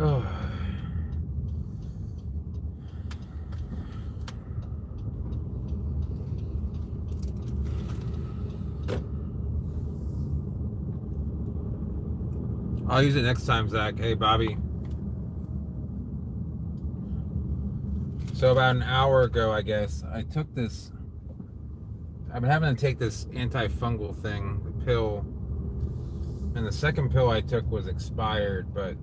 Oh. I'll use it next time, Zach. Hey, Bobby. So about an hour ago, I guess, I took this. I've been having to take this antifungal thing, the pill, and the second pill I took was expired. But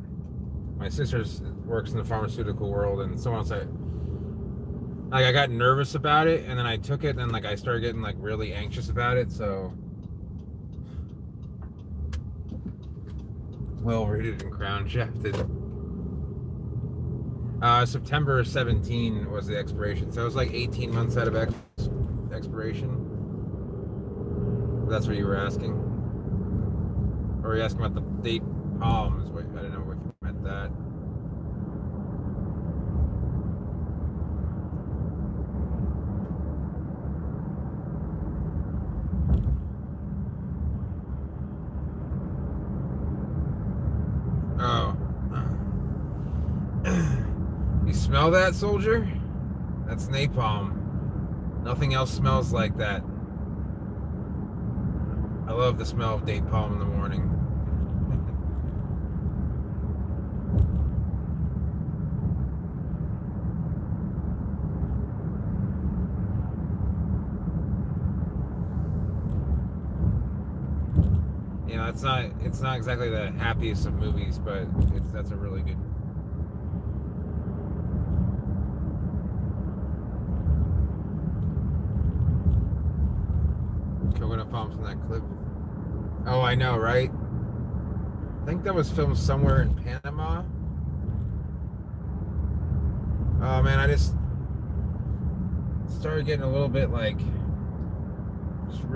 my sister works in the pharmaceutical world, and someone said, like, I got nervous about it, and then I took it, and then like I started getting like really anxious about it. So, well rated and crown shafted. September 17 was the expiration, so it was like 18 months out of expiration. That's what you were asking, or were you asking about the date palms? Wait, I don't know if you meant that. Oh, you smell that, soldier? That's napalm. Nothing else smells like that. I love the smell of date palm in the morning. You know, it's not exactly the happiest of movies, but that's a really good. Coconut palms in that clip. Oh, I know, right? I think that was filmed somewhere in Panama. Oh man, I just started getting a little bit like.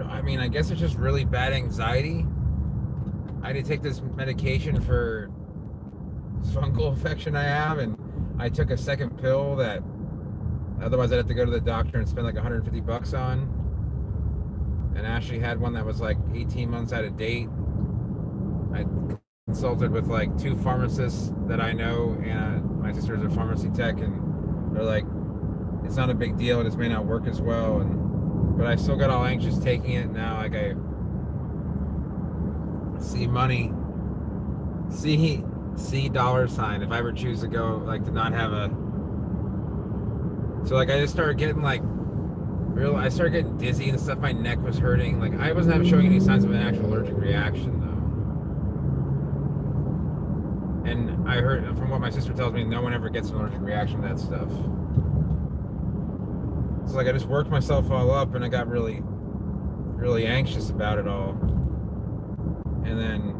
I mean, I guess it's just really bad anxiety. I had to take this medication for fungal infection I have, and I took a second pill that otherwise I'd have to go to the doctor and spend like 150 bucks on. And Ashley had one that was like 18 months out of date. I consulted with like two pharmacists that I know, and my sister's a pharmacy tech, and they're like, it's not a big deal. It just may not work as well, but I still got all anxious taking it now. Like I see money, see dollar sign. If I ever choose to go, like, to not have a, so like I just started getting like I started getting dizzy and stuff. My neck was hurting. Like I wasn't showing any signs of an actual allergic reaction though. And I heard from what my sister tells me, no one ever gets an allergic reaction to that stuff. So like I just worked myself all up, and I got really, really anxious about it all. And then,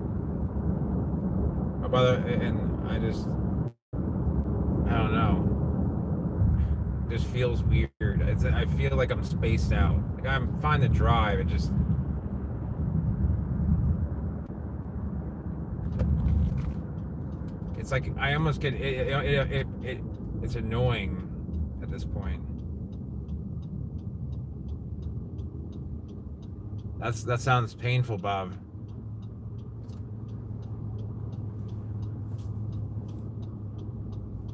and I don't know. It just feels weird. I feel like I'm spaced out. Like I'm fine to drive. It just. It's like I almost get it's annoying at this point. That sounds painful, Bob.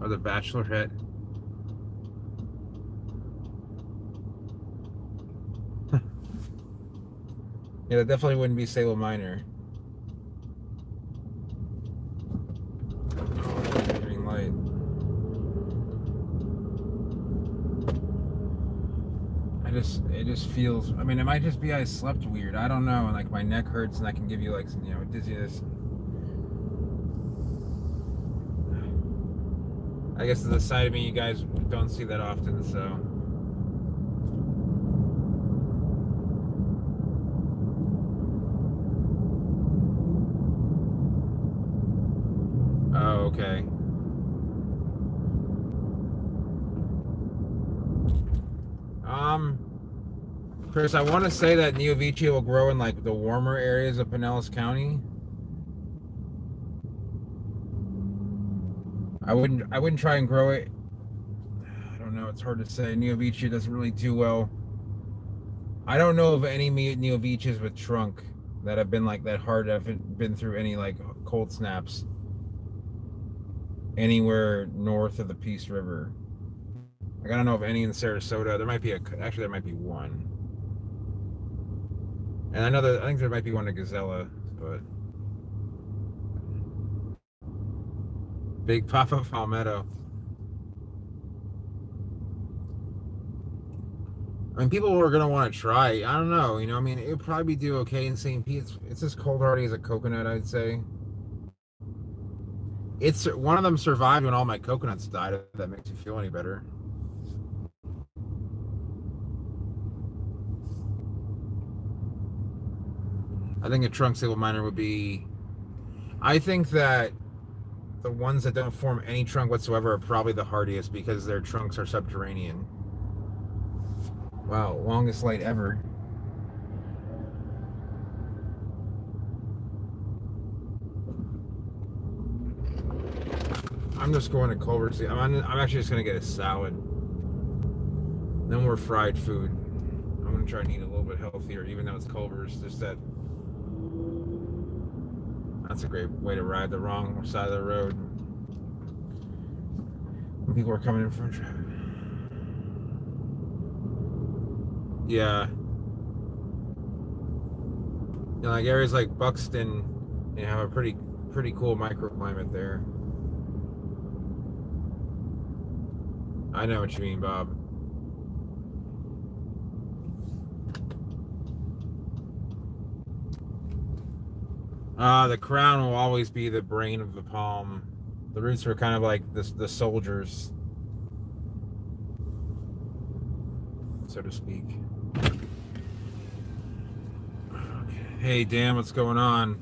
Or the Bachelorette. Yeah, that definitely wouldn't be Salem Minor. Green light. It just feels. I mean, it might just be I slept weird. I don't know. And like my neck hurts, and I can give you like some, dizziness. I guess the side of me you guys don't see that often, so. Oh, okay. Chris, I want to say that Neovici will grow in like the warmer areas of Pinellas County. I wouldn't try and grow it. I don't know. It's hard to say. Neovici doesn't really do well. I don't know of any Neovicis with trunk that have been like that hard. Have been through any like cold snaps anywhere north of the Peace River. Like I don't know of any in Sarasota. There might be actually there might be one. And I think there might be one in Gazella, but Big Papa Palmetto. I mean, people are gonna want to try. I don't know, I mean, it would probably do okay in St. Pete. It's as cold hardy as a coconut, I'd say. It's one of them survived when all my coconuts died. If that makes you feel any better. I think a trunk silver miner would be. I think that the ones that don't form any trunk whatsoever are probably the hardiest because their trunks are subterranean. Wow, longest light ever. I'm just going to Culver's. I'm actually just going to get a salad. No more fried food. I'm going to try and eat a little bit healthier, even though it's Culver's. Just that's a great way to ride the wrong side of the road. When people are coming in from traffic. Yeah. Like areas like Buxton, have a pretty cool microclimate there. I know what you mean, Bob. The crown will always be the brain of the palm. The roots are kind of like the soldiers, so to speak. Okay. Hey, Dan, what's going on?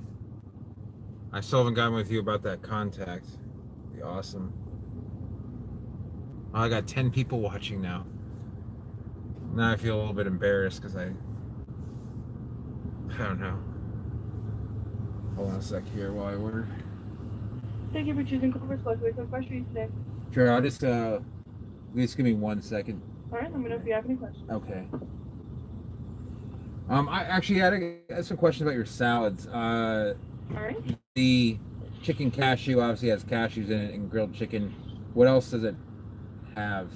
I still haven't gotten with you about that contact. Be awesome. Oh, I got 10 people watching now. Now I feel a little bit embarrassed because I don't know. Hold on a sec here while I order. Thank you for choosing Culver's Plus. What's the question for you today? Sure, I'll just give me 1 second. All right, let me know if you have any questions. Okay. I actually had some questions about your salads. All right. The chicken cashew obviously has cashews in it and grilled chicken. What else does it have?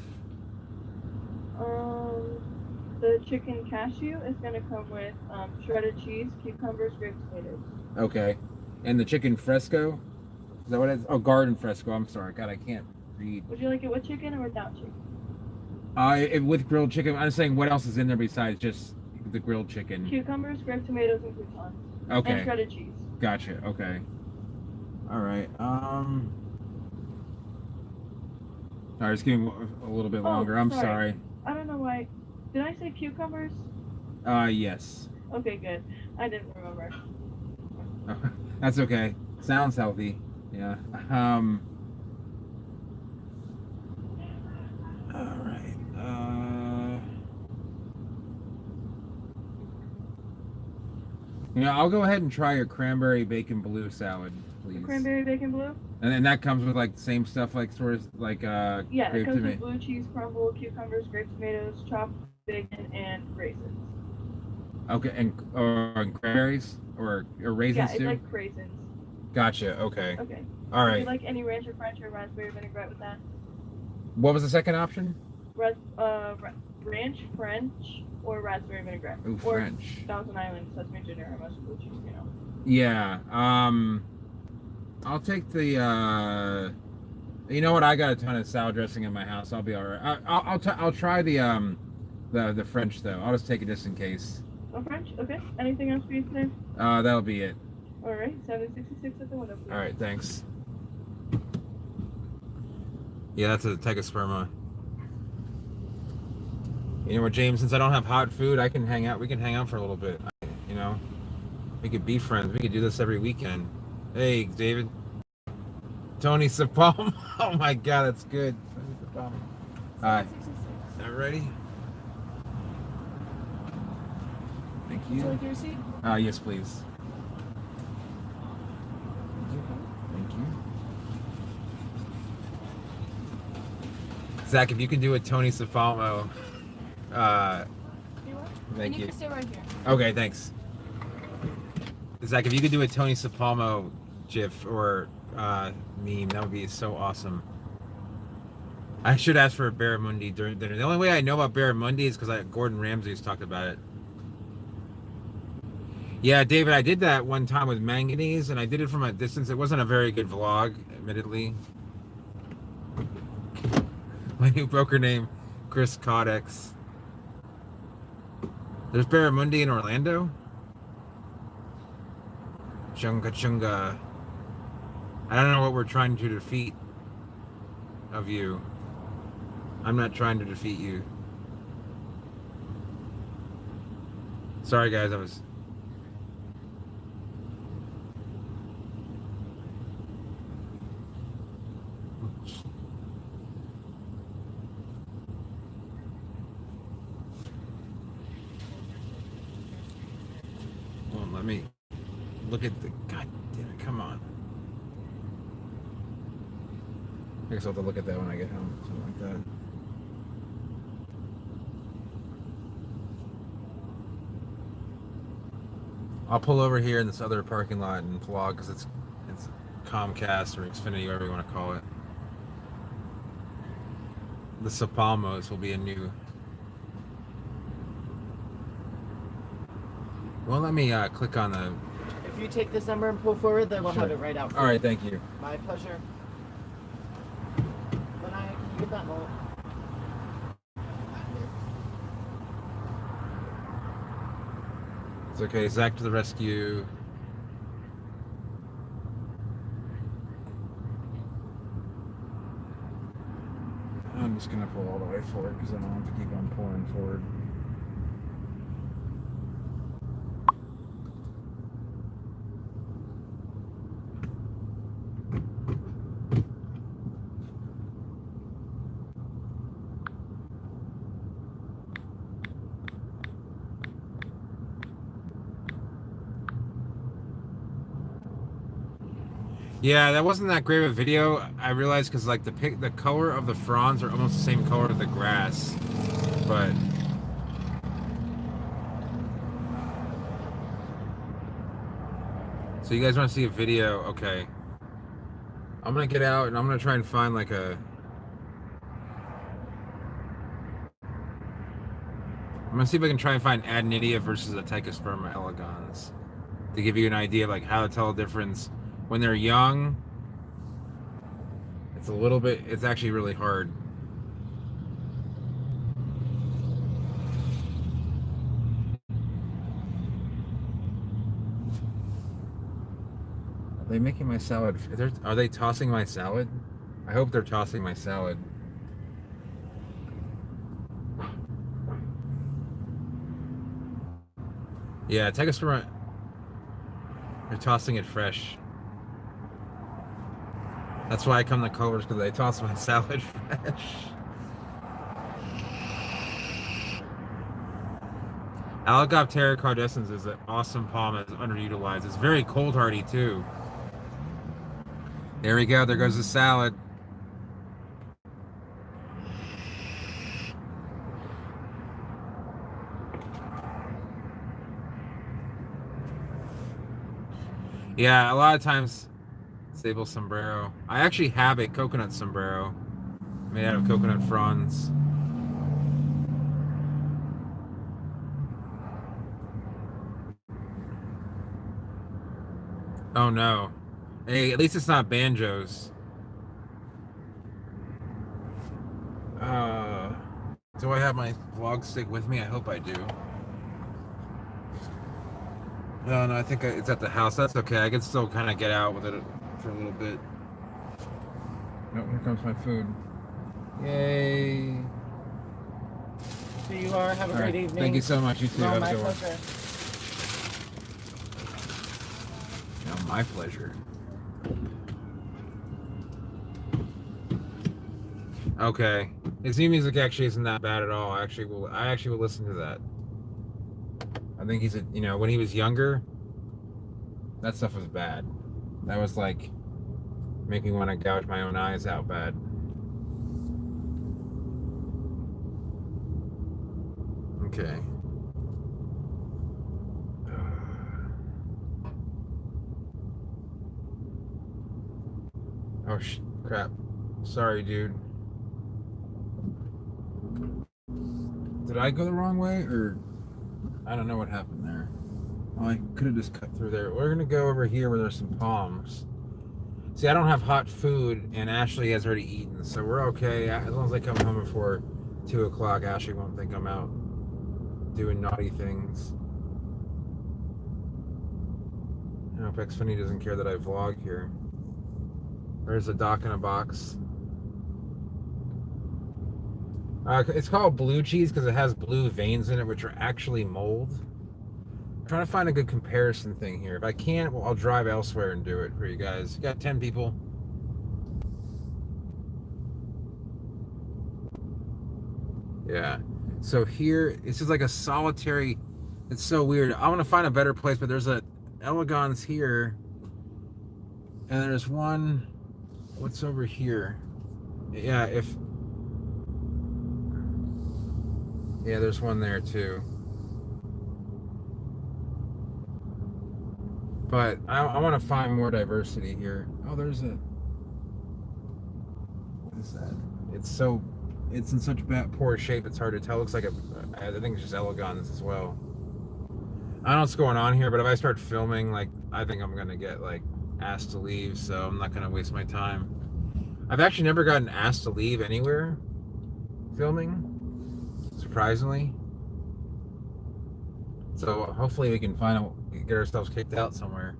The chicken cashew is going to come with shredded cheese, cucumbers, grapes, tomatoes. Okay. And the chicken fresco? Is that what it is? Oh, garden fresco. I'm sorry. God, I can't read. Would you like it with chicken or without chicken? With grilled chicken. I'm saying what else is in there besides just the grilled chicken? Cucumbers, grape tomatoes, and croutons. Okay. And shredded cheese. Gotcha. Okay. All right. All right, just give me a little bit longer. I'm sorry. I don't know why. Did I say cucumbers? Yes. Okay, good. I didn't remember. That's okay. Sounds healthy. Yeah. All right. I'll go ahead and try your cranberry bacon blue salad, please. The cranberry bacon blue? And then that comes with like the same stuff, like sort of like yeah, it comes with blue cheese crumble, cucumbers, grape tomatoes, chopped bacon, and raisins. Okay, and cranberries or raisins too? Yeah, it's like raisins. Gotcha. Okay. Okay. All right. Would you like any ranch or French or raspberry vinaigrette with that? What was the second option? Ranch, French, or raspberry vinaigrette. Ooh, or French. Thousand Island, Sesame Junior, or mustard blue cheese, Yeah. I'll take the. You know what? I got a ton of salad dressing in my house. I'll be all right. I'll try the French though. I'll just take it just in case. No French? Okay. Anything else for you today? That'll be it. All right. 766 at the window, please. All right. Thanks. Yeah, that's a Tegosperma. You know what, James? Since I don't have hot food, I can hang out. We can hang out for a little bit. We could be friends. We could do this every weekend. Hey, David. Tony Sapalm. Oh my God, that's good. Tony Sapalm. All right. Ready? Thank Would you you. like your receipt? Yes, please. Thank you. Zach, if you can do a Tony Sofalmo, You what? thank And you. can stay right here. Okay, thanks. Zach, if you could do a Tony Sofalmo GIF or meme, that would be so awesome. I should ask for a barramundi during dinner. The only way I know about barramundi is because Gordon Ramsay's talked about it. Yeah, David, I did that one time with manganese, and I did it from a distance. It wasn't a very good vlog, admittedly. My new broker name, Chris Codex. There's barramundi in Orlando? Chunga chunga. I don't know what we're trying to defeat of you. I'm not trying to defeat you. Sorry guys, I was... Won't let me look at the... God damn it, come on. I guess I'll have to look at that when I get home. Something like that. I'll pull over here in this other parking lot and vlog because it's Comcast or Xfinity, whatever you want to call it. The Sopalmos will be a new... Well, let me click on the... If you take this number and pull forward, then we'll Sure. have it right out for All you. right, thank you. My pleasure. Lanai, can you get that mullet? It's okay, Zach to the rescue. I'm just gonna pull all the way forward because I don't have to keep on pulling forward. Yeah, that wasn't that great of a video. I realized because like the color of the fronds are almost the same color as the grass, but so you guys want to see a video? Okay, I'm gonna get out and I'm gonna try and find like a. I'm gonna see if I can try and find Adenidia versus a Tychosperma elegans to give you an idea of like how to tell the difference. When they're young, it's actually really hard. Are they making my salad? Are they tossing my salad? I hope they're tossing my salad. Yeah, Tychosperma, they're tossing it fresh. That's why I come to Culver's, because they toss my salad fresh. Alligoptera cardescens is an awesome palm that's underutilized. It's very cold hardy too. There we go, there goes the salad. Yeah, a lot of times Sable sombrero. I actually have a coconut sombrero made out of coconut fronds. Oh no. Hey, at least it's not banjos. Do I have my vlog stick with me? I hope I do. No, I think it's at the house. That's okay. I can still kind of get out with it for a little bit. Nope, here comes my food. Yay. So you are. Have a great evening. Thank you so much. You too. No, Have a my good one. pleasure. No, my pleasure. Okay. His new music actually isn't that bad at all. I actually will listen to that. I think he's when he was younger, that stuff was bad. That was like make me want to gouge my own eyes out bad. Okay. Oh crap. Sorry, dude. Did I go the wrong way, or I don't know what happened there. Oh, I could have just cut through there. We're gonna go over here where there's some palms. See, I don't have hot food, and Ashley has already eaten, so we're okay. As long as I come home before 2 o'clock, Ashley won't think I'm out doing naughty things. I hope Xfinity doesn't care that I vlog here. There's a dock in a box. It's called blue cheese because it has blue veins in it, which are actually mold. I'm trying to find a good comparison thing here. If I can't, well, I'll drive elsewhere and do it for you guys. You got 10 people. Yeah. So here, it's just like a solitary. It's so weird. I want to find a better place, but there's a Elegans here, and there's one. What's over here? Yeah, there's one there too. But I want to find more diversity here. Oh, there's a. What is that? It's in such poor shape. It's hard to tell. It looks like I think it's just Elegans as well. I don't know what's going on here, but if I start filming, like, I think I'm gonna get like asked to leave, so I'm not gonna waste my time. I've actually never gotten asked to leave anywhere filming, surprisingly. So hopefully we can get ourselves kicked out somewhere.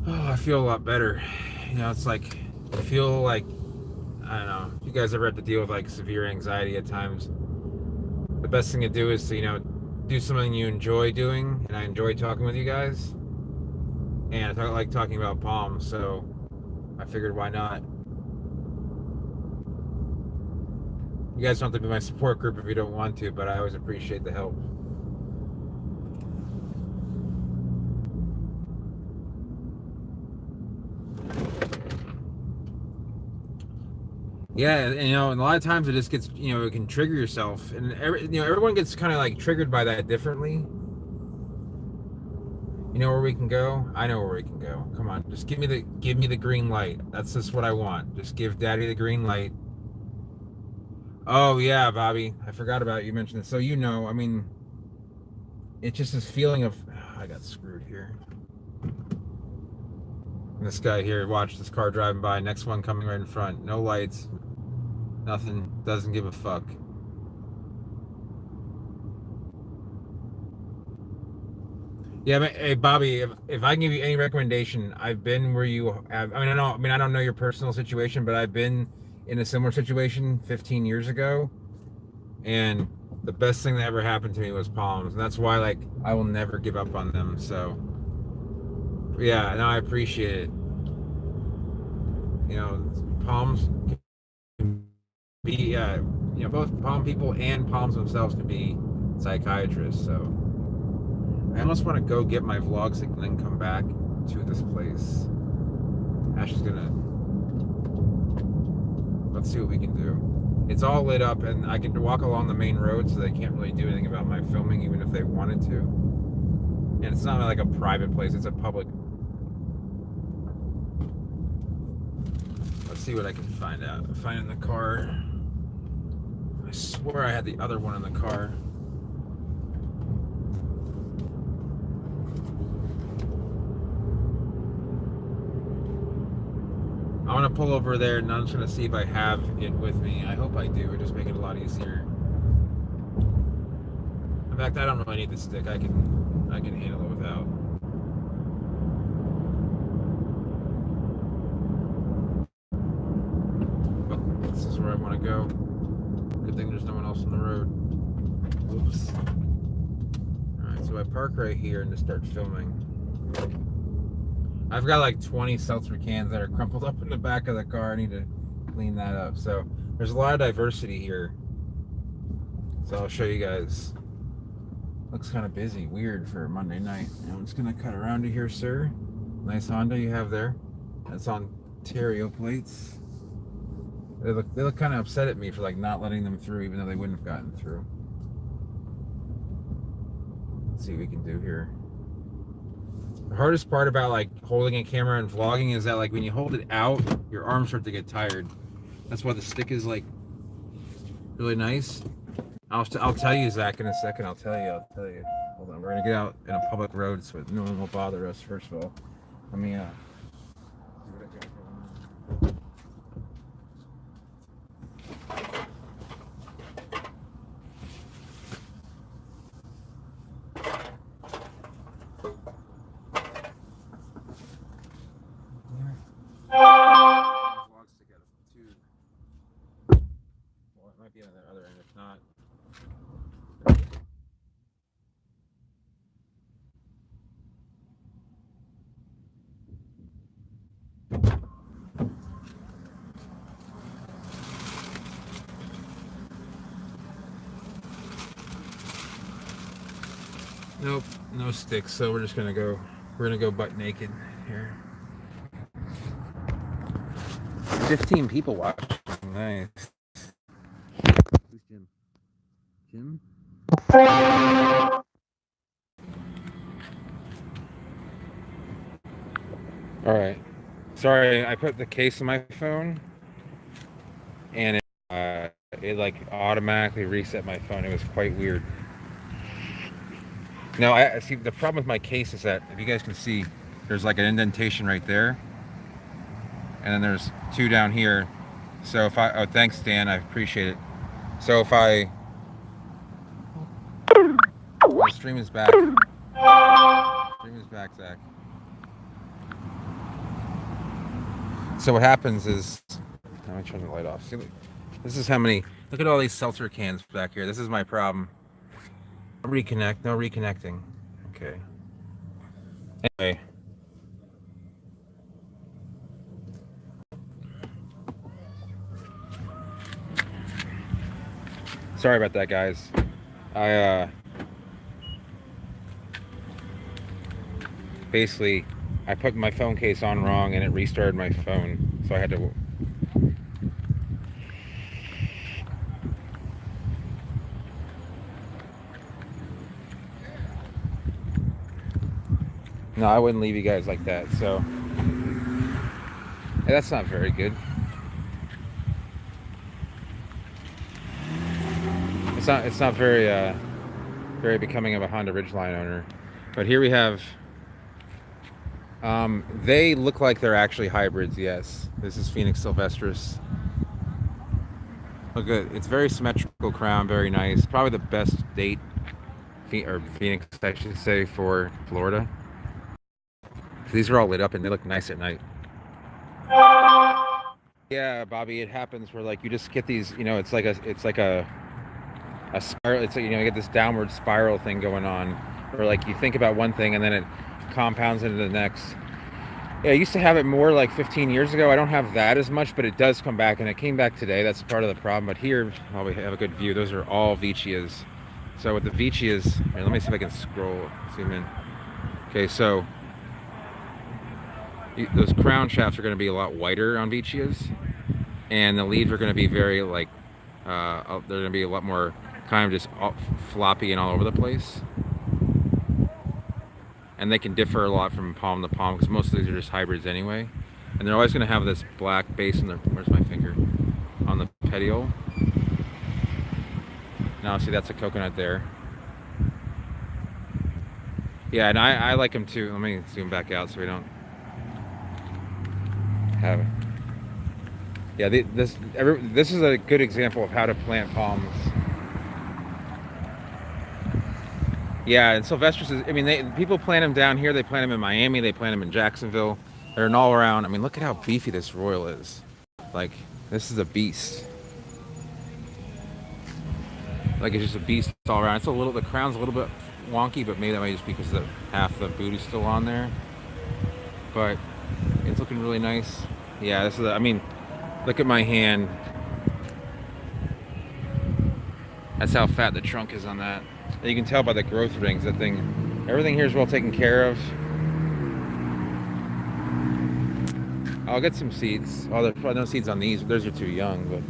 Oh, I feel a lot better. It's like I feel like, I don't know, if you guys ever have to deal with like severe anxiety at times, the best thing to do is to do something you enjoy doing, and I enjoy talking with you guys, and I like talking about palms, so I figured why not. You guys don't have to be my support group if you don't want to, but I always appreciate the help. Yeah, and a lot of times it just gets, it can trigger yourself, and everyone gets kind of like triggered by that differently. You know where we can go? I know where we can go. Come on, just give me the green light. That's just what I want. Just give Daddy the green light. Oh yeah, Bobby, I forgot about you mentioned this. So I mean, it's just this feeling of I got screwed here. And this guy here, watch this car driving by. Next one coming right in front. No lights. Nothing, doesn't give a fuck. Yeah, hey Bobby, if I can give you any recommendation, I've been where you have. I don't know your personal situation, but I've been in a similar situation 15 years ago, and the best thing that ever happened to me was palms, and that's why like I will never give up on them. So yeah, no, I appreciate it. Palms can be, both palm people and palms themselves can be psychiatrists. So I almost want to go get my vlogs and then come back to this place. Ashley's gonna. Let's see what we can do. It's all lit up, and I get to walk along the main road, so they can't really do anything about my filming, even if they wanted to. And it's not like a private place; it's a public. Let's see what I can find out. Find in the car. I swear I had the other one in the car. I want to pull over there, and I'm just going to see if I have it with me. I hope I do. It'll just make it a lot easier. In fact, I don't really need the stick. I can handle it without. Oh, this is where I want to go. Good thing there's no one else on the road. Oops. Alright, so I park right here and just start filming. I've got like 20 seltzer cans that are crumpled up in the back of the car. I need to clean that up. So there's a lot of diversity here. So I'll show you guys. Looks kind of busy, weird for a Monday night. I'm just gonna cut around to here, sir. Nice Honda you have there. That's on Ontario plates. They look kind of upset at me for like not letting them through, even though they wouldn't have gotten through. Let's see what we can do here. The hardest part about like holding a camera and vlogging is that like when you hold it out, your arms start to get tired. That's why the stick is like really nice. I'll tell you, Zach, in a second. I'll tell you. Hold on, we're gonna get out in a public road so no one will bother us. First of all, let me see what I got going on. Vlogs together too. Well, it might be on the other end. If not. Nope, no sticks. So we're just gonna go. We're gonna go butt naked here. 15 people watching. Nice. Who's Jim? Jim? All right. Sorry, I put the case in my phone, and it like automatically reset my phone. It was quite weird. No, I see. The problem with my case is that if you guys can see, there's like an indentation right there, and then there's two down here. So if I, oh, thanks, Dan, I appreciate it. So if I, the stream is back. Stream is back, Zach. So what happens is, let me turn the light off. See, this is how many. Look at all these seltzer cans back here. This is my problem. Reconnect. No reconnecting. Okay. Anyway. Sorry about that, guys. Basically, I put my phone case on wrong and it restarted my phone, so I had to. No, I wouldn't leave you guys like that. So hey, that's not very good. It's not very very becoming of a Honda Ridgeline owner. But here we have. They look like they're actually hybrids. Yes, this is Phoenix Sylvestris. Look good. It's very symmetrical crown, very nice. Probably the best date, or Phoenix, I should say, for Florida. These are all lit up and they look nice at night. Yeah, Bobby, it happens where like you just get these, you know, it's like a spiral. It's like, you know, you get this downward spiral thing going on, where like you think about one thing and then it compounds into the next. Yeah, I used to have it more like 15 years ago. I don't have that as much, but it does come back, and it came back today. That's part of the problem. But here, oh, we have a good view. Those are all Vicias. So with the Vicias, here, let me see if I can zoom in. Okay, so those crown shafts are going to be a lot whiter on Vicias, and the leads are going to be very like they're going to be a lot more kind of just floppy and all over the place. And they can differ a lot from palm to palm because most of these are just hybrids anyway. And they're always going to have this black base in their, where's my finger? On the petiole. Now see, that's a coconut there. Yeah, and I like them too. Let me zoom back out so we don't have it. Yeah, this is a good example of how to plant palms. Yeah, and Sylvestris is, I mean, people plant them down here. They plant them in Miami. They plant them in Jacksonville. They're an all around. I mean, look at how beefy this Royal is. Like, this is a beast. Like, it's just a beast all around. It's a little, the crown's a little bit wonky, but maybe that might just be because half the boot is still on there. But it's looking really nice. Yeah, this is, I mean, look at my hand. That's how fat the trunk is on that. And you can tell by the growth rings. That thing, everything here is well taken care of. I'll get some seats. Oh, there's probably no seats on these. Those are too young, but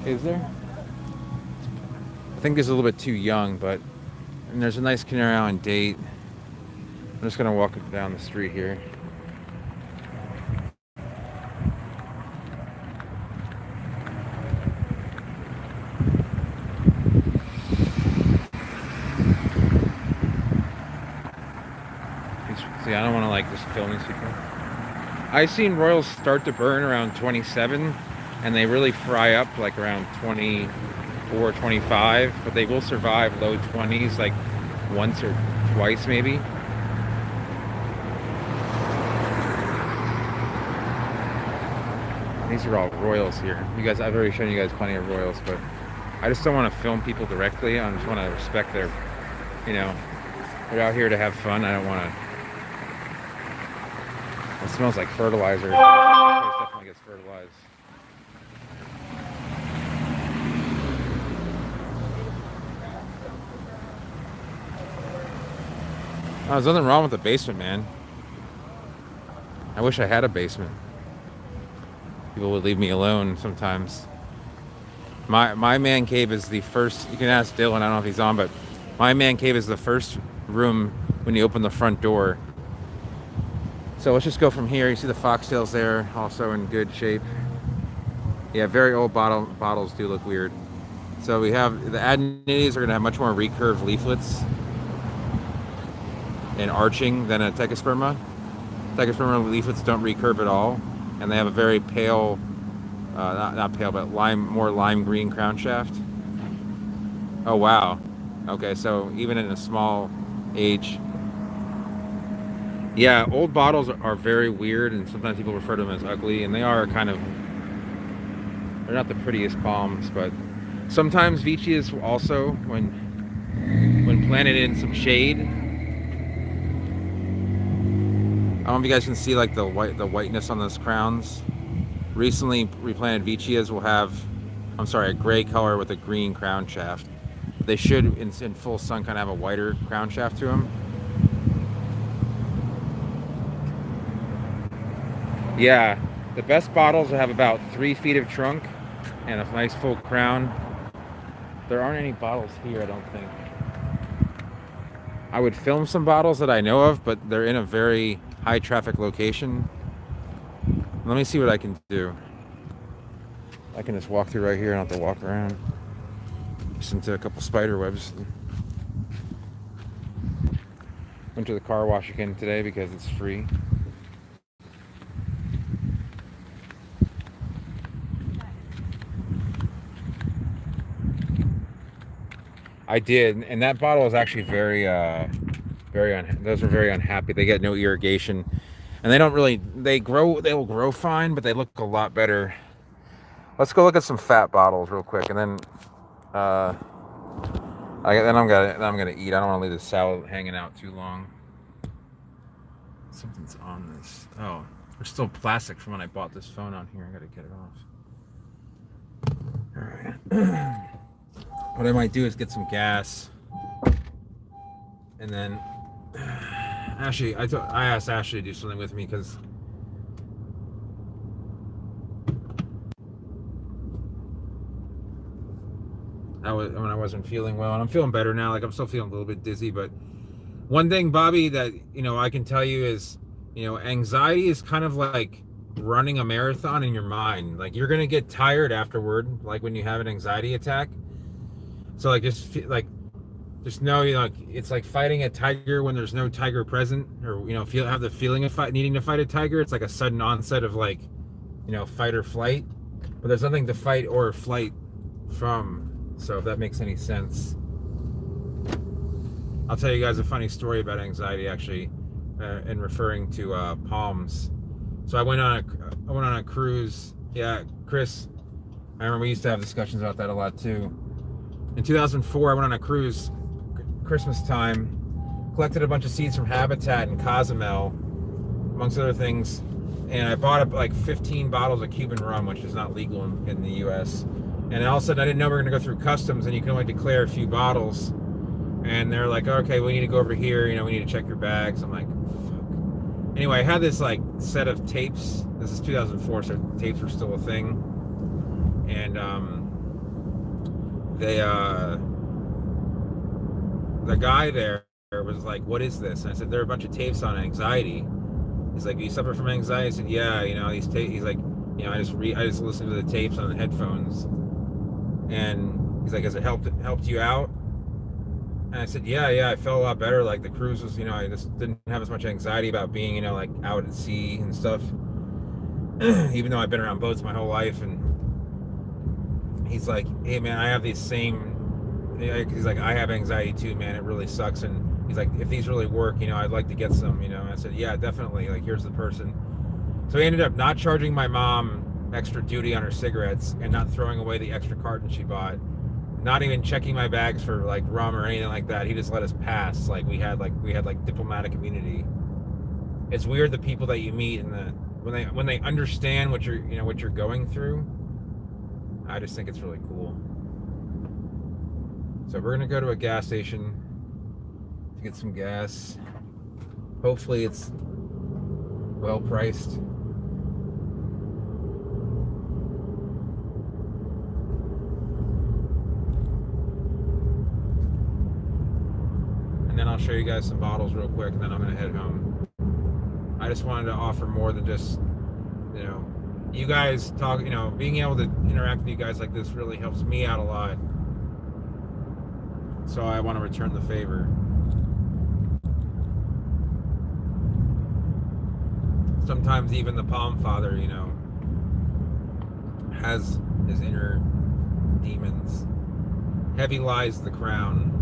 is there? I think this is a little bit too young, but and there's a nice Canary Island date. I'm just gonna walk down the street here. See, I don't want to like just film these people. I've seen Royals start to burn around 27, and they really fry up like around 24, 25, but they will survive low 20s like once or twice maybe. These are all Royals here. You guys, I've already shown you guys plenty of Royals, but I just don't want to film people directly. I just want to respect their, you know, they're out here to have fun. I don't want to. It smells like fertilizer. This place definitely gets fertilized. Oh, there's nothing wrong with the basement, man. I wish I had a basement. People would leave me alone sometimes. My man cave is the first. You can ask Dylan. I don't know if he's on, but my man cave is the first room when you open the front door. So let's just go from here. You see the foxtails there, also in good shape. Yeah, very old bottles do look weird. So we have the Adenites are going to have much more recurved leaflets and arching than a Tecosperma. Tecosperma leaflets don't recurve at all, and they have a very pale, not pale, but more lime green crown shaft. Oh wow. Okay, so even in a small age. Yeah, old bottles are very weird, and sometimes people refer to them as ugly, and they are kind of, they're not the prettiest palms, but sometimes Veitchias also, when planted in some shade. I don't know if you guys can see like the whiteness on those crowns. Recently replanted Veitchias will have, I'm sorry, a gray color with a green crown shaft. They should, in full sun, kind of have a whiter crown shaft to them. Yeah, the best bottles will have about 3 feet of trunk and a nice full crown. There aren't any bottles here, I don't think. I would film some bottles that I know of, but they're in a very high traffic location. Let me see what I can do. I can just walk through right here and have to walk around. Just into a couple spider webs. Went to the car wash again today because it's free. I did, and that bottle is actually those are very unhappy. They get no irrigation, and they don't really. They will grow fine, but they look a lot better. Let's go look at some fat bottles real quick, and then I'm gonna eat. I don't want to leave the salad hanging out too long. Something's on this. Oh, there's still plastic from when I bought this phone on here. I gotta get it off. All right. What I might do is get some gas, and then Ashley, I asked Ashley to do something with me because when I wasn't feeling well, and I'm feeling better now. Like I'm still feeling a little bit dizzy, but one thing, Bobby, that I can tell you is, anxiety is kind of like running a marathon in your mind. Like you're gonna get tired afterward, like when you have an anxiety attack. So like just know it's like fighting a tiger when there's no tiger present, or have the feeling of needing to fight a tiger. It's like a sudden onset of like fight or flight, but there's nothing to fight or flight from. So if that makes any sense, I'll tell you guys a funny story about anxiety actually, in referring to palms. So I went on a cruise. Yeah, Chris, I remember we used to have discussions about that a lot too. In 2004, I went on a cruise, Christmas time, collected a bunch of seeds from Habitat in Cozumel, amongst other things, and I bought up like 15 bottles of Cuban rum, which is not legal in the U.S. And all of a sudden, I didn't know we were going to go through customs, and you can only declare a few bottles. And they're like, okay, we need to go over here. You know, we need to check your bags. I'm like, fuck. Anyway, I had this like set of tapes. This is 2004, so tapes were still a thing. And the guy there was like, what is this? And I said, there are a bunch of tapes on anxiety. He's like, you suffer from anxiety? I said, yeah, you know, these tapes. He's like, you know, I just listen to the tapes on the headphones. And he's like, has it helped you out? And I said, yeah, I felt a lot better. Like the cruise was, you know, I just didn't have as much anxiety about being, you know, like out at sea and stuff. Even though I've been around boats my whole life. And he's like, hey man, I have these same, he's like, I have anxiety too, man. It really sucks. And he's like, if these really work, you know, I'd like to get some, you know. And I said, yeah, definitely. Like, here's the person. So he ended up not charging my mom extra duty on her cigarettes and not throwing away the extra carton she bought. Not even checking my bags for like rum or anything like that. He just let us pass. Like we had diplomatic immunity. It's weird the people that you meet and when they understand what you're going through. I just think it's really cool. So we're gonna go to a gas station to get some gas. Hopefully it's well priced. And then I'll show you guys some bottles real quick, and then I'm gonna head home. I just wanted to offer more than just, you know, you guys talk, you know, being able to interact with you guys like this really helps me out a lot. So I want to return the favor. Sometimes even the Palm Father, you know, has his inner demons. Heavy lies the crown.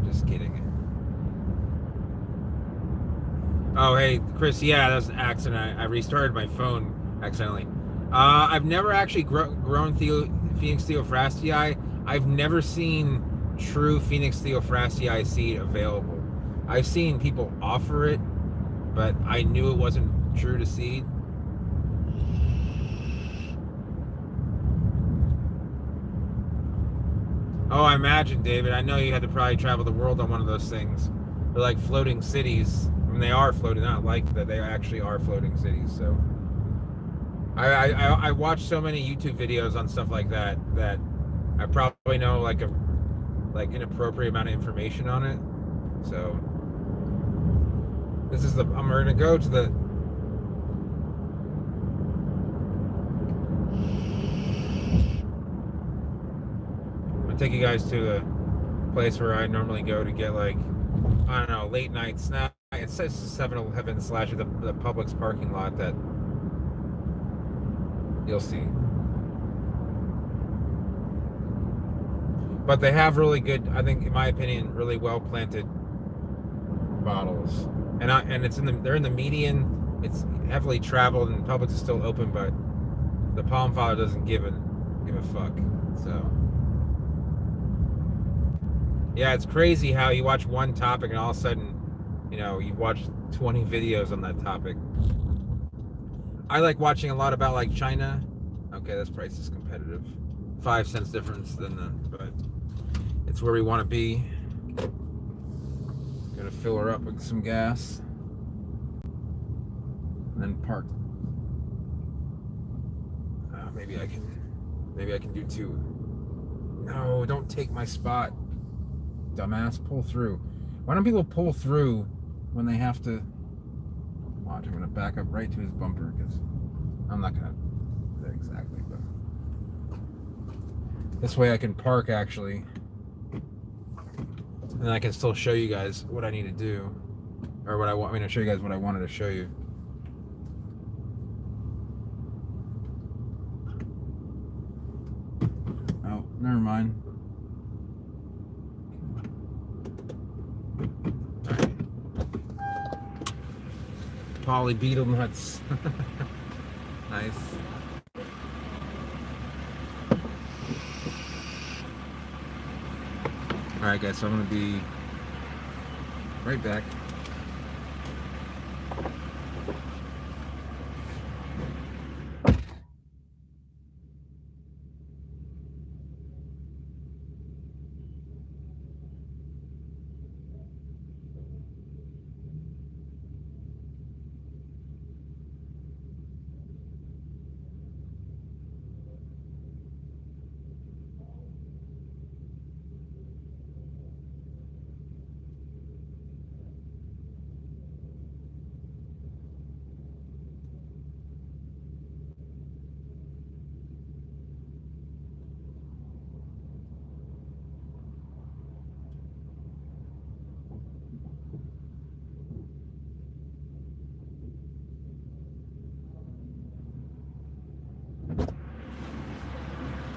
Just kidding. Oh, hey, Chris, yeah, that was an accident. I restarted my phone accidentally. I've never actually grown Phoenix Theophrastii. I've never seen true Phoenix Theophrastii seed available. I've seen people offer it, but I knew it wasn't true to seed. Oh, I imagine, David. I know you had to probably travel the world on one of those things. They're like floating cities. I mean, they are floating, not like that. They actually are floating cities. So, I watch so many YouTube videos on stuff like that that I probably know like inappropriate amount of information on it. So, I'm gonna go to the. I'll take you guys to the place where I normally go to get like, I don't know, late night snack. It says 7-Eleven / the Publix parking lot that you'll see. But they have really good, I think, in my opinion, really well planted bottles. And they're in the median. It's heavily traveled, and Publix is still open, but the Palm Father doesn't give a fuck. So. Yeah, it's crazy how you watch one topic and all of a sudden, you know, you've watched 20 videos on that topic. I like watching a lot about like China. Okay, this price is competitive. 5 cents difference but it's where we want to be. Gonna fill her up with some gas. And then park. Maybe I can do 2. No, don't take my spot. Dumbass, pull through. Why don't people pull through when they have to? Watch, I'm gonna back up right to his bumper because I'm not gonna do that exactly, but this way I can park actually, and I can still show you guys what I need to do, or what I want. I mean, I'll show you guys what I wanted to show you. Oh, never mind. Poly beetle nuts. Nice. Alright guys, so I'm gonna be right back.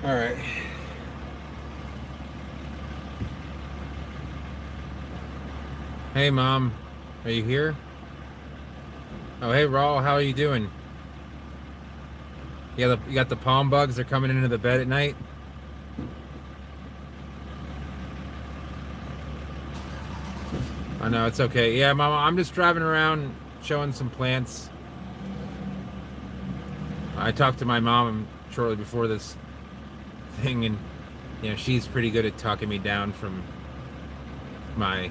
All right. Hey, Mom. Are you here? Oh, hey, Raul. How are you doing? You got the palm bugs. They're coming into the bed at night. I know, it's okay. Yeah, Mama, I'm just driving around showing some plants. I talked to my mom shortly before this thing, and you know, she's pretty good at talking me down from my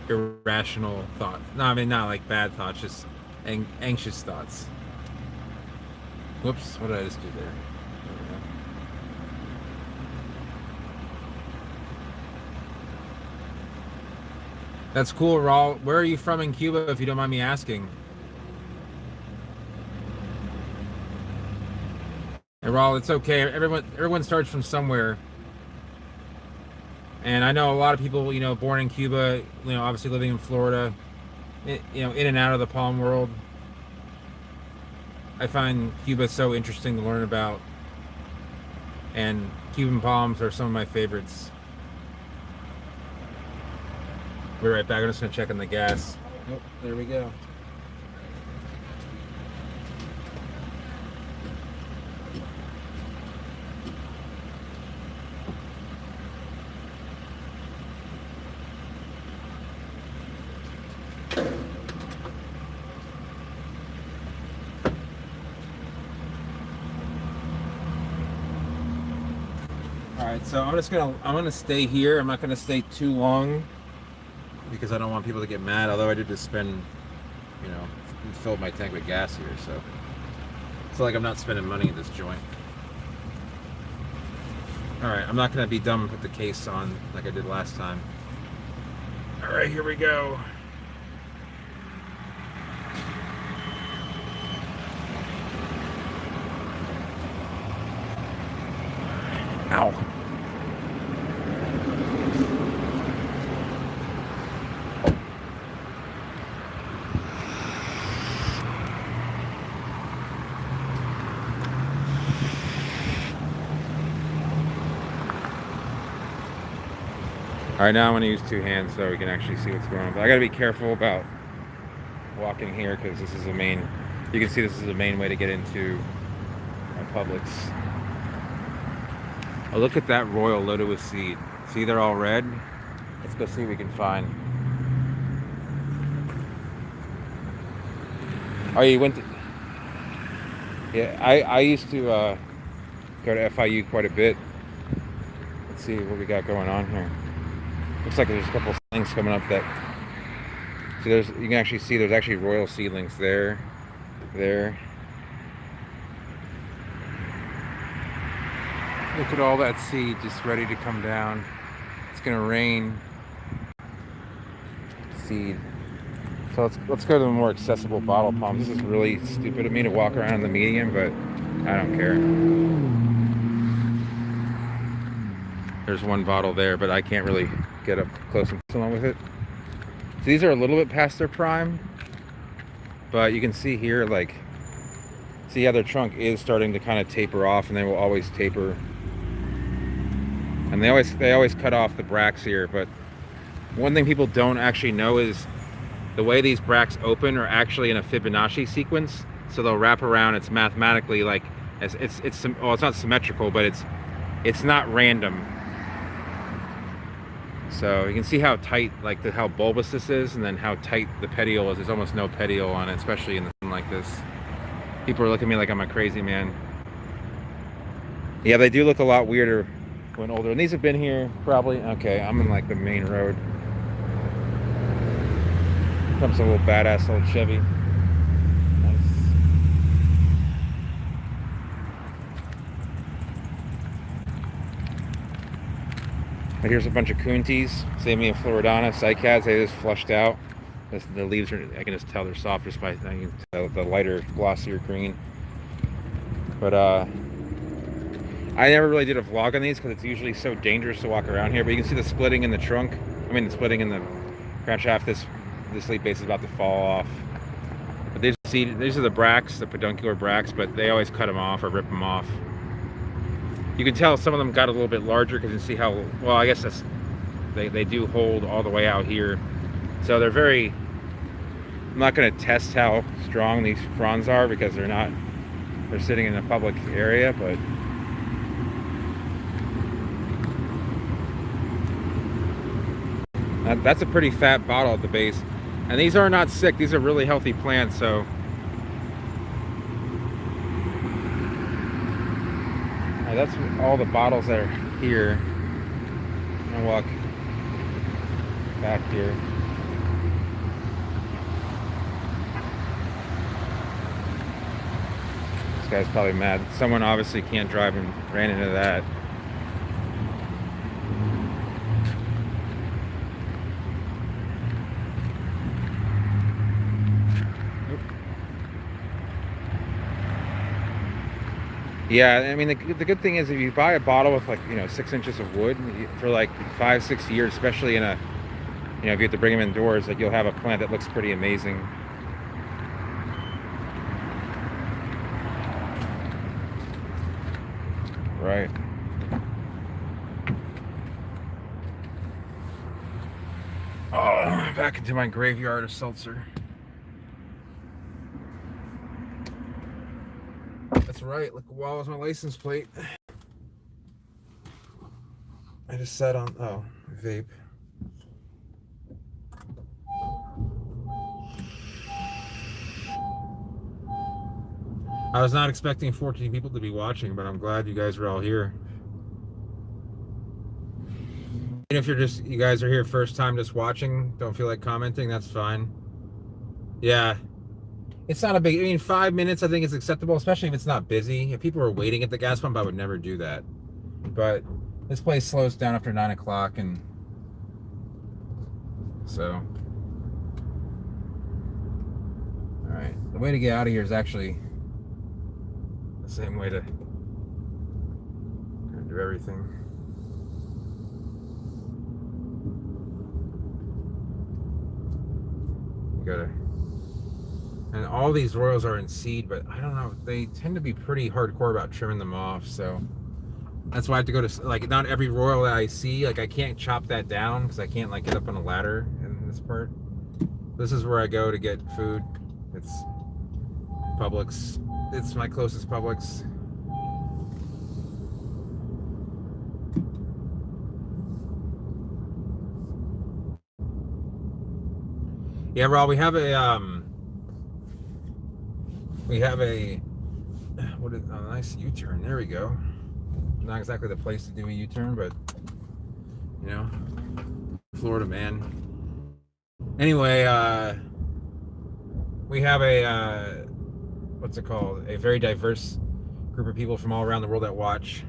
irrational thoughts. No, I mean, not like bad thoughts, just anxious thoughts. Whoops, what did I just do there? There we go. That's cool, Raul. Where are you from in Cuba, if you don't mind me asking? And Raul, it's okay. Everyone starts from somewhere. And I know a lot of people, you know, born in Cuba, you know, obviously living in Florida, you know, in and out of the palm world. I find Cuba so interesting to learn about. And Cuban palms are some of my favorites. We'll be right back. I'm just going to check on the gas. Oh, there we go. Alright, so I'm gonna stay here. I'm not gonna stay too long because I don't want people to get mad, although I did just spend, you know, filled my tank with gas here, so it's like I'm not spending money in this joint. Alright, I'm not gonna be dumb and put the case on like I did last time. Alright, here we go. Ow. All right, now I'm gonna use two hands so we can actually see what's going on. But I gotta be careful about walking here because this is the main, you can see this is the main way to get into Publix. Oh, look at that royal loaded with seed. See, they're all red. Let's go see what we can find. Oh, you went to... Yeah, I used to go to FIU quite a bit. Let's see what we got going on here. Looks like there's a couple things coming up that... See, you can actually see there's actually royal seedlings there. Look at all that seed just ready to come down. It's gonna rain seed. So let's go to the more accessible bottle palms. This is really stupid of me to walk around in the median, but I don't care. There's one bottle there, but I can't really get up close and personal with it. So these are a little bit past their prime, but you can see here, like, see how their trunk is starting to kind of taper off, and they will always taper. And they always cut off the bracts here, but one thing people don't actually know is the way these bracts open are actually in a Fibonacci sequence. So they'll wrap around. It's mathematically like it's not symmetrical, but it's not random. So you can see how tight, like how bulbous this is, and then how tight the petiole is. There's almost no petiole on it, especially in the sun like this. People are looking at me like I'm a crazy man. Yeah, they do look a lot weirder when older. And these have been here probably. Okay, I'm in like the main road. Comes a little badass old Chevy. Nice. And here's a bunch of Kuntis, Samia floridana, cycads. They just flushed out. The leaves are, I can just tell they're soft just by, I can tell the lighter, glossier green. But I never really did a vlog on these because it's usually so dangerous to walk around here. But you can see the splitting in the trunk. I mean, the splitting in the crown shaft. This leaf base is about to fall off. But these are the bracts, the peduncular bracts, but they always cut them off or rip them off. You can tell some of them got a little bit larger because you see how, well, I guess that's, they do hold all the way out here. So they're very, I'm not going to test how strong these fronds are because they're sitting in a public area, but that's a pretty fat bottle at the base. And these are not sick, these are really healthy plants, so. That's all the bottles that are here. I'm gonna walk back here. This guy's probably mad. Someone obviously can't drive and ran into that. Yeah, I mean, the good thing is if you buy a bottle with, like, 6 inches of wood for like 5-6 years, especially in a, if you have to bring them indoors, like, you'll have a plant that looks pretty amazing. Right. Oh, back into my graveyard of seltzer. That's right, look, wall is my license plate. I just sat on, vape. I was not expecting 14 people to be watching, but I'm glad you guys are all here. And if you guys are here first time just watching, don't feel like commenting, that's fine. Yeah. It's not a big, 5 minutes I think is acceptable, especially if it's not busy. If people are waiting at the gas pump, I would never do that. But this place slows down after 9 o'clock, and so. All right, the way to get out of here is actually the same way to do everything. You gotta. And all these Royals are in seed, but I don't know, they tend to be pretty hardcore about trimming them off, so that's why I have to go to, like, not every Royal that I see, like, I can't chop that down because I can't, like, get up on a ladder in this part. This is where I go to get food. It's Publix. It's my closest Publix. Yeah, Rob, we have a nice U-turn. There we go. Not exactly the place to do a U-turn, but Florida man. Anyway, we have a what's it called? A very diverse group of people from all around the world that watch.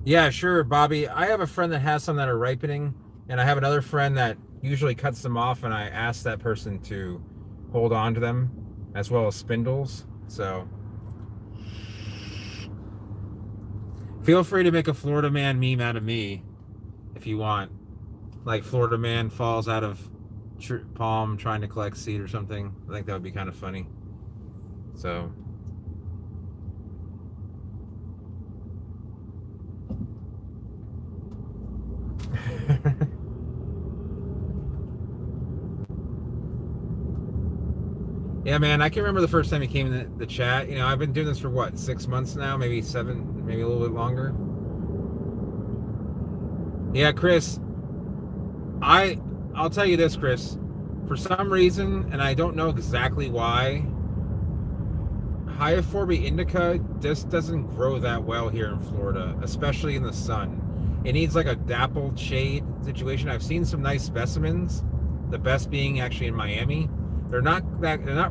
Yeah, sure, Bobby. I have a friend that has some that are ripening, and I have another friend that usually cuts them off, and I ask that person to hold on to them, as well as spindles. So feel free to make a Florida man meme out of me if you want. Like, Florida man falls out of palm trying to collect seed or something. I think that would be kind of funny. So yeah, man, I can remember the first time you came in the chat. I've been doing this for what, 6 months now, maybe 7, maybe a little bit longer. Yeah, Chris, I'll tell you this, Chris. For some reason, and I don't know exactly why, Hyophorbia indica just doesn't grow that well here in Florida, especially in the sun. It needs like a dappled shade situation. I've seen some nice specimens, the best being actually in Miami. They're not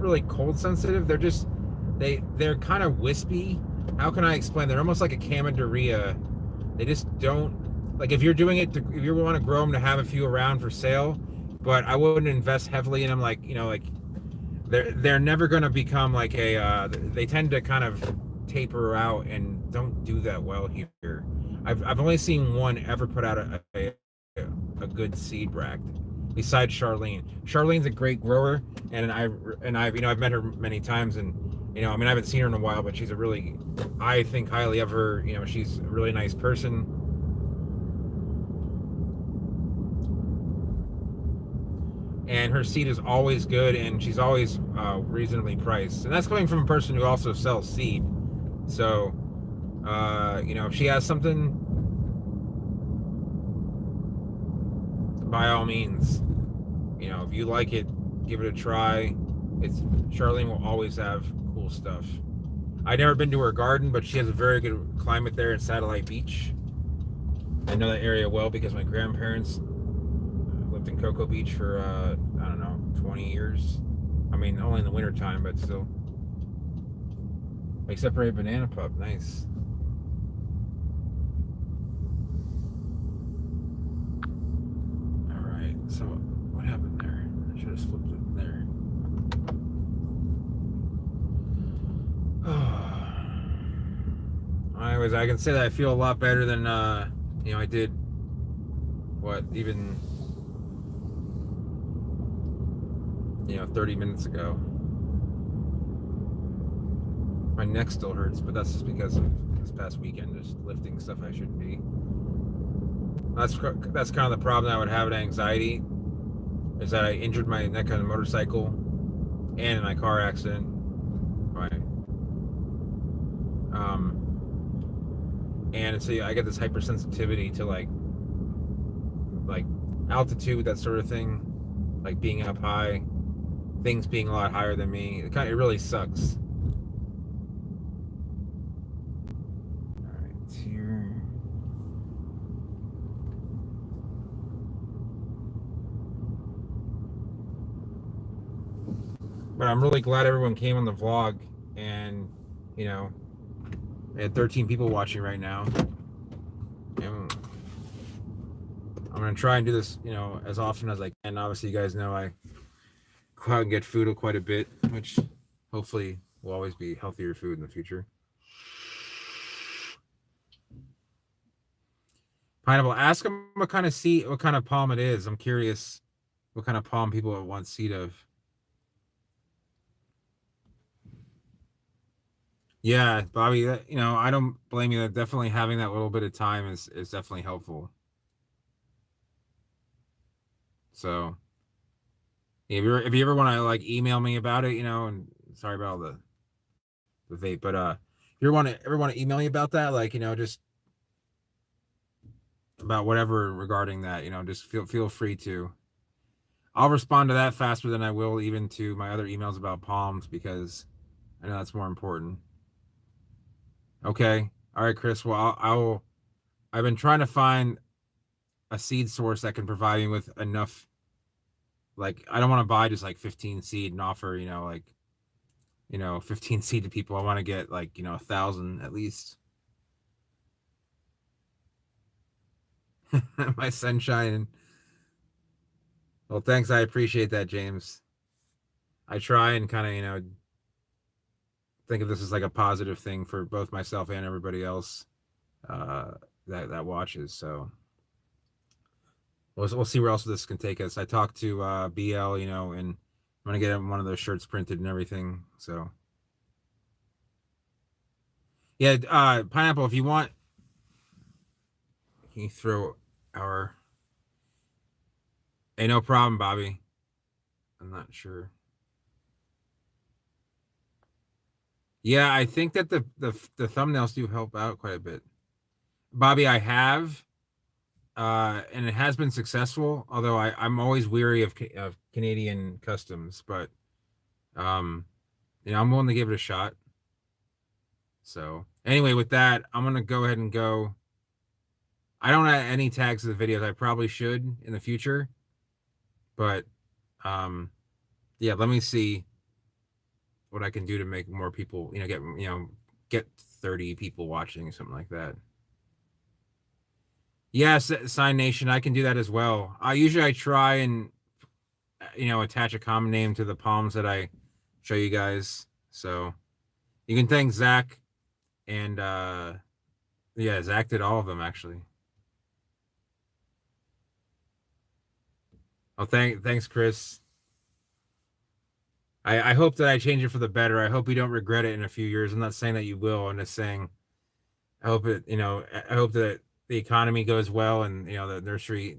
really cold sensitive. They're kind of wispy. How can I explain? They're almost like a Camadria. They just don't, like, if you're doing it if you want to grow them to have a few around for sale, but I wouldn't invest heavily in them. Like, like they're never going to become like they tend to kind of taper out and don't do that well here. I've only seen one ever put out a good seed bract, besides Charlene. Charlene's a great grower, and I've met her many times, and You know, I mean, I haven't seen her in a while, but she's a really, I think highly of her. You know, she's a really nice person. And her seed is always good, and she's always reasonably priced. And that's coming from a person who also sells seed. So, you know, if she has something, by all means, you know, if you like it, give it a try. Charlene will always have cool stuff. I've never been to her garden, but she has a very good climate there in Satellite Beach. I know that area well because my grandparents lived in Cocoa Beach for, I don't know, 20 years. I mean, only in the wintertime, but still. Except for a banana pup. Nice. Alright, so what happened there? I should have flipped it there. Anyways, I can say that I feel a lot better than, you know, I did, what, even, you know, 30 minutes ago. My neck still hurts, but that's just because of this past weekend, just lifting stuff I shouldn't be. That's kind of the problem I would have with anxiety, is that I injured my neck on a motorcycle and in my car accident. Right. And so I get this hypersensitivity to like altitude, that sort of thing, like being up high, things being a lot higher than me. It really sucks. All right, it's here. But I'm really glad everyone came on the vlog, and you know, I had 13 people watching right now. And I'm gonna try and do this, you know, as often as I can. Obviously, you guys know I go out and get food quite a bit, which hopefully will always be healthier food in the future. Pineapple, ask them what kind of palm it is. I'm curious what kind of palm people would want seed of. Yeah, Bobby, you know, I don't blame you. That definitely having that little bit of time is definitely helpful. So, if you ever want to like email me about it, you know, and sorry about all the vape, but if you ever want to email me about that, like, you know, just about whatever regarding that, you know, just feel free to. I'll respond to that faster than I will even to my other emails about palms, because I know that's more important. Okay. All right, Chris. Well, I've been trying to find a seed source that can provide me with enough. Like, I don't want to buy just like 15 seed and offer, you know, like, you know, 15 seed to people. I want to get like, you know, 1,000 at least. My sunshine. Well, thanks. I appreciate that, James. I try and kind of, you know, think of this as like a positive thing for both myself and everybody else that watches. So we'll see where else this can take us. I talked to BL, you know, and I'm gonna get him one of those shirts printed and everything. So yeah, Pineapple, if you want, can you throw our? Hey, no problem, Bobby. I'm not sure. Yeah, I think that the thumbnails do help out quite a bit. Bobby, I have, and it has been successful. Although I'm always weary of Canadian customs, but you know, I'm willing to give it a shot. So anyway, with that, I'm gonna go ahead and go. I don't have any tags to the videos. I probably should in the future, but yeah, let me see what I can do to make more people, you know, get 30 people watching, something like that. Yes, Sign Nation, I can do that as well. I try and, you know, attach a common name to the palms that I show you guys. So you can thank Zach, and yeah, Zach did all of them actually. Oh, thanks, Chris. I hope that I change it for the better. I hope you don't regret it in a few years. I'm not saying that you will. I'm just saying I hope it, I hope that the economy goes well and the nursery,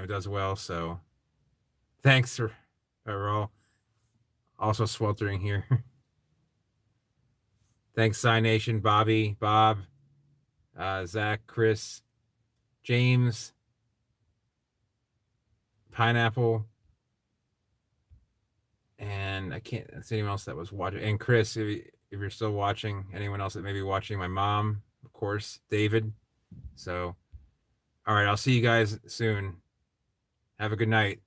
does well. So thanks for we're all also sweltering here. Thanks, Sign Nation, Bobby, Bob, Zach, Chris, James, Pineapple, and I can't see anyone else that was watching. And Chris, if you're still watching, anyone else that may be watching, my mom, of course, David. So, all right, I'll see you guys soon. Have a good night.